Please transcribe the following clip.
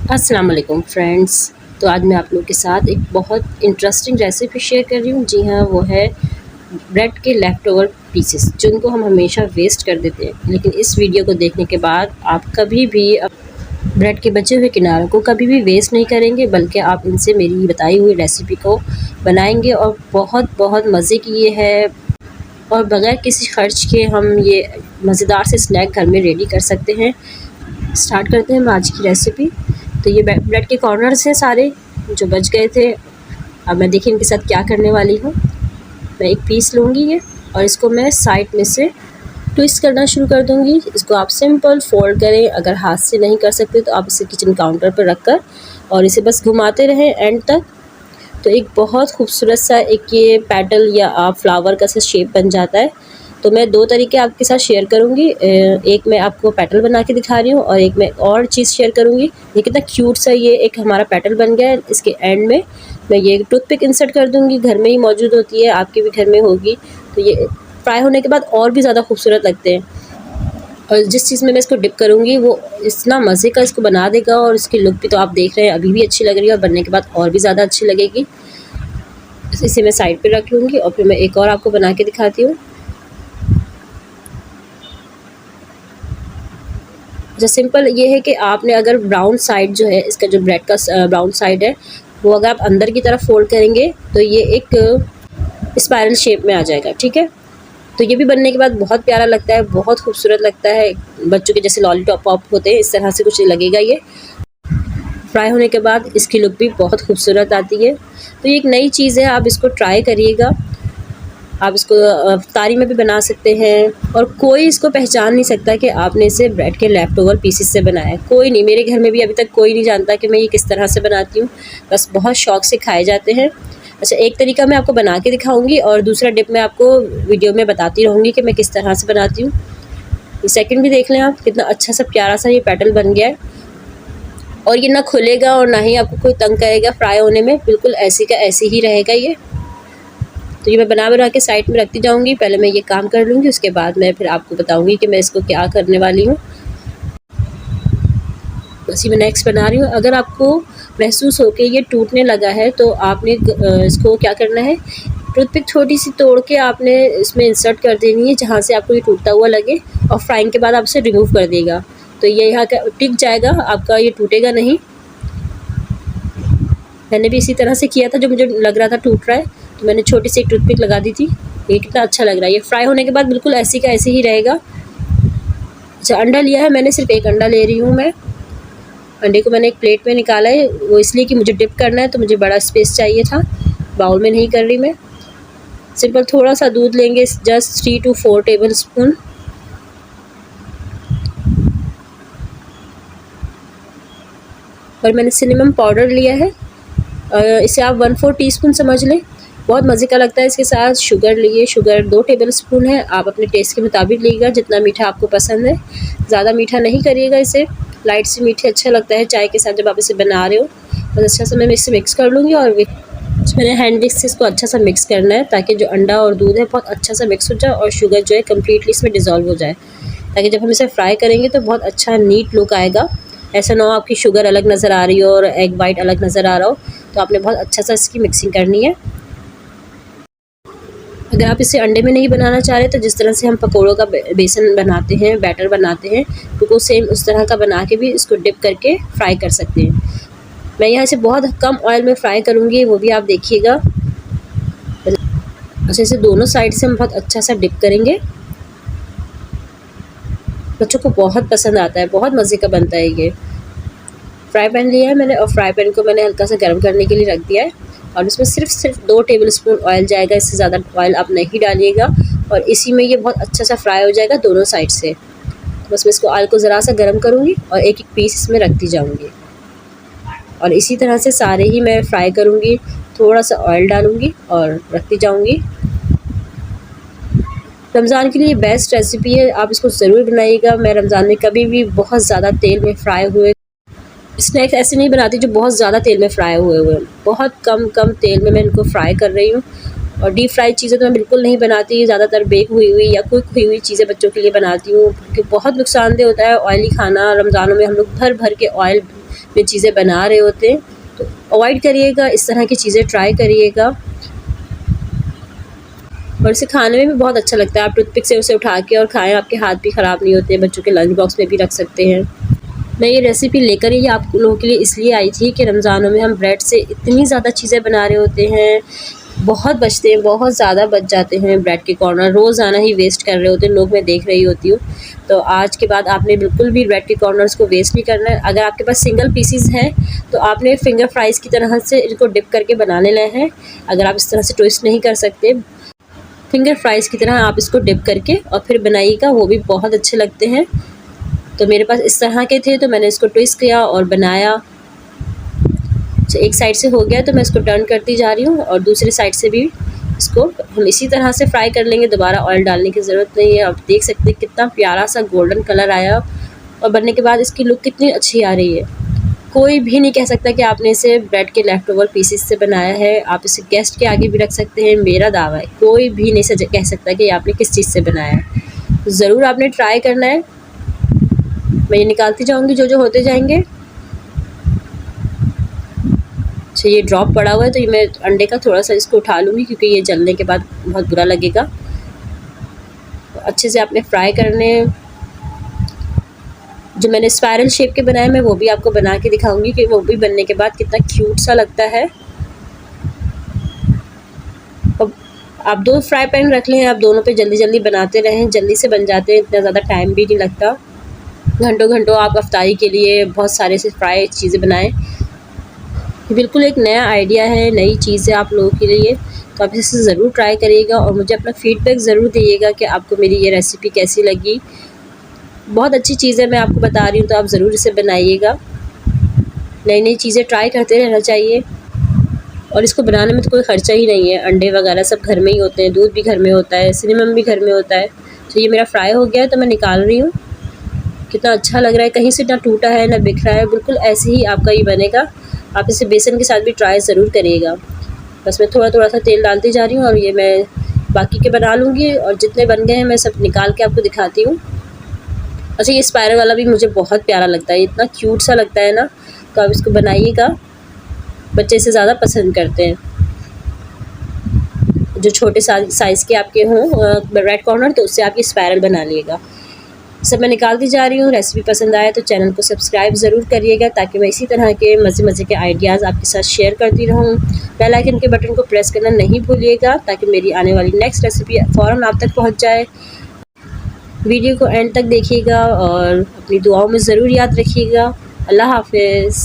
अस्सलाम वालेकुम फ्रेंड्स। तो आज मैं आप लोगों के साथ एक बहुत इंटरेस्टिंग रेसिपी शेयर कर रही हूँ। जी हाँ, वो है ब्रेड के लेफ़्ट ओवर पीसेस, जिनको हम हमेशा वेस्ट कर देते हैं। लेकिन इस वीडियो को देखने के बाद आप कभी भी ब्रेड के बचे हुए किनारों को कभी भी वेस्ट नहीं करेंगे, बल्कि आप इनसे मेरी बताई हुई रेसिपी को बनाएंगे और बहुत बहुत मज़े की ये है। और बगैर किसी खर्च के हम ये मज़ेदार से स्नैक घर में रेडी कर सकते हैं। स्टार्ट करते हैं हम आज की रेसिपी। तो ये ब्रेड के कॉर्नर्स हैं सारे जो बच गए थे। अब मैं देखिए इनके साथ क्या करने वाली हूँ। मैं एक पीस लूँगी ये और इसको मैं साइड में से ट्विस्ट करना शुरू कर दूँगी। इसको आप सिंपल फोल्ड करें, अगर हाथ से नहीं कर सकते तो आप इसे किचन काउंटर पर रख कर और इसे बस घुमाते रहें एंड तक। तो एक बहुत खूबसूरत सा एक ये पेटल या आप फ्लावर का सा शेप बन जाता है। तो मैं दो तरीके आपके साथ शेयर करूँगी। एक मैं आपको पेटल बना के दिखा रही हूँ और एक मैं और चीज़ शेयर करूँगी। ये कितना क्यूट सा ये एक हमारा पेटल बन गया है। इसके एंड में मैं ये टूथपिक इंसर्ट कर दूँगी, घर में ही मौजूद होती है, आपके भी घर में होगी। तो ये फ्राई होने के बाद और भी ज़्यादा खूबसूरत लगते हैं। और जिस चीज़ में मैं इसको डिप करूँगी वो इतना मज़े का इसको बना देगा। और इसकी लुक भी तो आप देख रहे हैं, अभी भी अच्छी लग रही है और बनने के बाद और भी ज़्यादा अच्छी लगेगी। इसे मैं साइड पे रख लूँगी और फिर मैं एक और आपको बना के दिखाती हूँ। अच्छा, सिंपल ये है कि आपने अगर ब्राउन साइड जो है इसका, जो ब्रेड का ब्राउन साइड है, वो अगर आप अंदर की तरफ फोल्ड करेंगे तो ये एक स्पाइरल शेप में आ जाएगा। ठीक है, तो ये भी बनने के बाद बहुत प्यारा लगता है, बहुत खूबसूरत लगता है। बच्चों के जैसे लॉलीपॉप पॉप होते हैं, इस तरह से कुछ लगेगा ये। फ्राई होने के बाद इसकी लुक भी बहुत खूबसूरत आती है। तो ये एक नई चीज़ है, आप इसको ट्राई करिएगा। आप इसको तारी में भी बना सकते हैं और कोई इसको पहचान नहीं सकता कि आपने इसे ब्रेड के लेफ़्ट ओवर पीसेस से बनाया है। कोई नहीं, मेरे घर में भी अभी तक कोई नहीं जानता कि मैं ये किस तरह से बनाती हूँ। बस बहुत शौक़ से खाए जाते हैं। अच्छा, एक तरीका मैं आपको बना के दिखाऊँगी और दूसरा डिप मैं आपको वीडियो में बताती रहूँगी कि मैं किस तरह से बनाती हूँ। ये सेकंड भी देख लें आप, कितना अच्छा सा प्यारा सा ये पेटल बन गया है। और ये ना खुलेगा और ना ही आपको कोई तंग करेगा फ्राई होने में, बिल्कुल ऐसे का ऐसे ही रहेगा ये। तो ये मैं बना के साइड में रखती जाऊँगी। पहले मैं ये काम कर लूँगी, उसके बाद मैं फिर आपको बताऊँगी कि मैं इसको क्या करने वाली हूँ। बस ये मैं नेक्स्ट बना रही हूँ। अगर आपको महसूस हो कि ये टूटने लगा है तो आपने इसको क्या करना है, टूथपिक छोटी सी तोड़ के आपने इसमें इंसर्ट कर देनी है जहाँ से आपको ये टूटता हुआ लगे, और फ्राइंग के बाद आप इसे रिमूव कर देगा। तो ये यहाँ का टिक जाएगा आपका, ये टूटेगा नहीं। मैंने भी इसी तरह से किया था, जो मुझे लग रहा था टूट रहा है तो मैंने छोटी सी एक टूथपिक लगा दी थी। ये कितना अच्छा लग रहा है, ये फ्राई होने के बाद बिल्कुल ऐसे का ऐसे ही रहेगा। अच्छा, अंडा लिया है मैंने, सिर्फ एक अंडा ले रही हूँ मैं। अंडे को मैंने एक प्लेट में निकाला है, वो इसलिए कि मुझे डिप करना है तो मुझे बड़ा स्पेस चाहिए था। बाउल में नहीं कर रही मैं। सिंपल थोड़ा सा दूध लेंगे, जस्ट 3 to 4 टेबल स्पून। और मैंने सिनेमन पाउडर लिया है, इसे आप 1/4 टीस्पून समझ लें, बहुत मज़े का लगता है। इसके साथ शुगर लिए, शुगर 2 टेबल स्पून है, आप अपने टेस्ट के मुताबिक लीजिएगा जितना मीठा आपको पसंद है। ज़्यादा मीठा नहीं करिएगा इसे, लाइट से मीठे अच्छा लगता है चाय के साथ जब आप इसे बना रहे हो। बस अच्छा सा मैं इसे मिक्स कर लूँगी और मैंने हैंड विक्स से इसको अच्छा सा मिक्स करना है ताकि जो अंडा और दूध है बहुत अच्छा सा मिक्स हो जाए और शुगर जो है कम्प्लीटली इसमें डिज़ोल्व हो जाए, ताकि जब हम इसे फ्राई करेंगे तो बहुत अच्छा नीट लुक आएगा। ऐसा ना हो आपकी शुगर अलग नज़र आ रही हो और एग वाइट अलग नज़र आ रहा हो। तो आपने बहुत अच्छा सा इसकी मिक्सिंग करनी है। अगर आप इसे अंडे में नहीं बनाना चाह रहे तो जिस तरह से हम पकौड़ों का बेसन बनाते हैं, बैटर बनाते हैं, तो सेम उस तरह का बना के भी इसको डिप करके फ्राई कर सकते हैं। मैं यहाँ इसे बहुत कम ऑयल में फ्राई करूँगी, वो भी आप देखिएगा। अच्छा, इसे दोनों साइड से हम बहुत अच्छा सा डिप करेंगे। बच्चों को बहुत पसंद आता है, बहुत मज़े का बनता है ये। फ्राई पैन लिया है मैंने और फ्राई पैन को मैंने हल्का सा गर्म करने के लिए रख दिया है और इसमें सिर्फ 2 टेबल स्पून ऑयल जाएगा, इससे ज़्यादा ऑयल आप नहीं डालिएगा। और इसी में ये बहुत अच्छा सा फ्राई हो जाएगा दोनों साइड से। तो बस मैं इसको ऑयल को ज़रा सा गर्म करूँगी और एक एक पीस इसमें रखती जाऊँगी और इसी तरह से सारे ही मैं फ्राई करूँगी। थोड़ा सा ऑयल डालूँगी और रखती जाऊँगी। रमज़ान के लिए बेस्ट रेसिपी है, आप इसको ज़रूर बनाइएगा। मैं रमज़ान में कभी भी बहुत ज़्यादा तेल में फ्राई हुए स्नैक्स ऐसे नहीं बनाती जो बहुत ज़्यादा तेल में फ्राई हुए हुए हैं। बहुत कम तेल में मैं इनको फ्राई कर रही हूँ। और डीप फ्राइड चीज़ें तो मैं बिल्कुल नहीं बनाती, ज़्यादातर बेक हुई हुई या कुक हुई हुई चीज़ें बच्चों के लिए बनाती हूँ, क्योंकि बहुत नुकसानदेह होता है ऑयली खाना। रमज़ानों में हम लोग भर भर के ऑयल में चीज़ें बना रहे होते हैं, तो अवॉइड करिएगा, इस तरह की चीज़ें ट्राई करिएगा। और इसे खाने में भी बहुत अच्छा लगता है। आप टूथपिक से उसे उठा के और खाएँ, आपके हाथ भी ख़राब नहीं होते, बच्चों के लंच बॉक्स में भी रख सकते हैं। मैं ये रेसिपी लेकर ही आप लोगों के लिए इसलिए आई थी कि रमज़ानों में हम ब्रेड से इतनी ज़्यादा चीज़ें बना रहे होते हैं, बहुत बचते हैं, बहुत ज़्यादा बच जाते हैं ब्रेड के कॉर्नर, रोज़ाना ही वेस्ट कर रहे होते हैं लोग, मैं देख रही होती हूँ। तो आज के बाद आपने बिल्कुल भी ब्रेड के कॉर्नर्स को वेस्ट नहीं करना है। अगर आपके पास सिंगल पीसेस हैं तो आपने फिंगर फ्राइज़ की तरह से इनको डिप करके बना लेना है। अगर आप इस तरह से ट्विस्ट नहीं कर सकते, फिंगर फ्राइज़ की तरह आप इसको डिप करके और फिर बनाइएगा, वो भी बहुत अच्छे लगते हैं। तो मेरे पास इस तरह के थे, तो मैंने इसको ट्विस्ट किया और बनाया। एक साइड से हो गया तो मैं इसको टर्न करती जा रही हूँ और दूसरी साइड से भी इसको हम इसी तरह से फ्राई कर लेंगे। दोबारा ऑयल डालने की ज़रूरत नहीं है। आप देख सकते हैं कितना प्यारा सा गोल्डन कलर आया और बनने के बाद इसकी लुक कितनी अच्छी आ रही है। कोई भी नहीं कह सकता कि आपने इसे ब्रेड के लेफ़्ट ओवर पीसेस से बनाया है। आप इसे गेस्ट के आगे भी रख सकते हैं, मेरा दावा है कोई भी नहीं कह सकता कि आपने किस चीज़ से बनाया है। ज़रूर आपने ट्राई करना है। मैं ये निकालती जाऊँगी जो होते जाएंगे। अच्छा, ये ड्रॉप पड़ा हुआ है तो ये मैं अंडे का थोड़ा सा इसको उठा लूँगी क्योंकि ये जलने के बाद बहुत बुरा लगेगा। अच्छे से आपने फ्राई करने। जो मैंने स्पायरल शेप के बनाए मैं वो भी आपको बना के दिखाऊंगी कि वो भी बनने के बाद कितना क्यूट सा लगता है। अब आप 2 फ्राई पैन रख लें, आप दोनों पे जल्दी जल्दी बनाते रहें, जल्दी से बन जाते हैं, इतना ज़्यादा टाइम भी नहीं लगता। घंटों घंटों आप अफ्तारी के लिए बहुत सारे से फ्राई चीज़ें बनाएं। बिल्कुल एक नया आइडिया है, नई चीज़ है आप लोगों के लिए, तो आप इसे ज़रूर ट्राई करिएगा और मुझे अपना फ़ीडबैक ज़रूर दीजिएगा कि आपको मेरी ये रेसिपी कैसी लगी। बहुत अच्छी चीज़ है, मैं आपको बता रही हूँ, तो आप ज़रूर इसे बनाइएगा। नई नई चीज़ें ट्राई करते रहना चाहिए और इसको बनाने में तो कोई ख़र्चा ही नहीं है। अंडे वगैरह सब घर में ही होते हैं, दूध भी घर में होता है, सिनेमन भी घर में होता है। तो ये मेरा फ्राई हो गया है तो मैं निकाल रही हूँ। कितना अच्छा लग रहा है, कहीं से ना टूटा है ना बिखरा है, बिल्कुल ऐसे ही आपका ये बनेगा। आप इसे बेसन के साथ भी ट्राई ज़रूर करिएगा। बस मैं थोड़ा थोड़ा सा तेल डालती जा रही हूँ और ये मैं बाकी के बना लूँगी और जितने बन गए हैं मैं सब निकाल के आपको दिखाती हूँ। अच्छा, ये स्पाइरल वाला भी मुझे बहुत प्यारा लगता है, इतना क्यूट सा लगता है ना, तो आप इसको बनाइएगा, बच्चे इसे ज़्यादा पसंद करते हैं। जो छोटे साइज़ के आपके हों ब्रेड कॉर्नर, तो उससे आप ये स्पाइरल बना लीजिएगा। सब मैं निकालती जा रही हूँ। रेसिपी पसंद आए तो चैनल को सब्सक्राइब ज़रूर करिएगा ताकि मैं इसी तरह के मज़े मज़े के आइडियाज़ आपके साथ शेयर करती रहूँ। बेल आइकन के बटन को प्रेस करना नहीं भूलिएगा ताकि मेरी आने वाली नेक्स्ट रेसिपी फ़ौरन आप तक पहुँच जाए। वीडियो को एंड तक देखिएगा और अपनी दुआओं में ज़रूर याद रखिएगा। अल्लाह हाफ़िज़।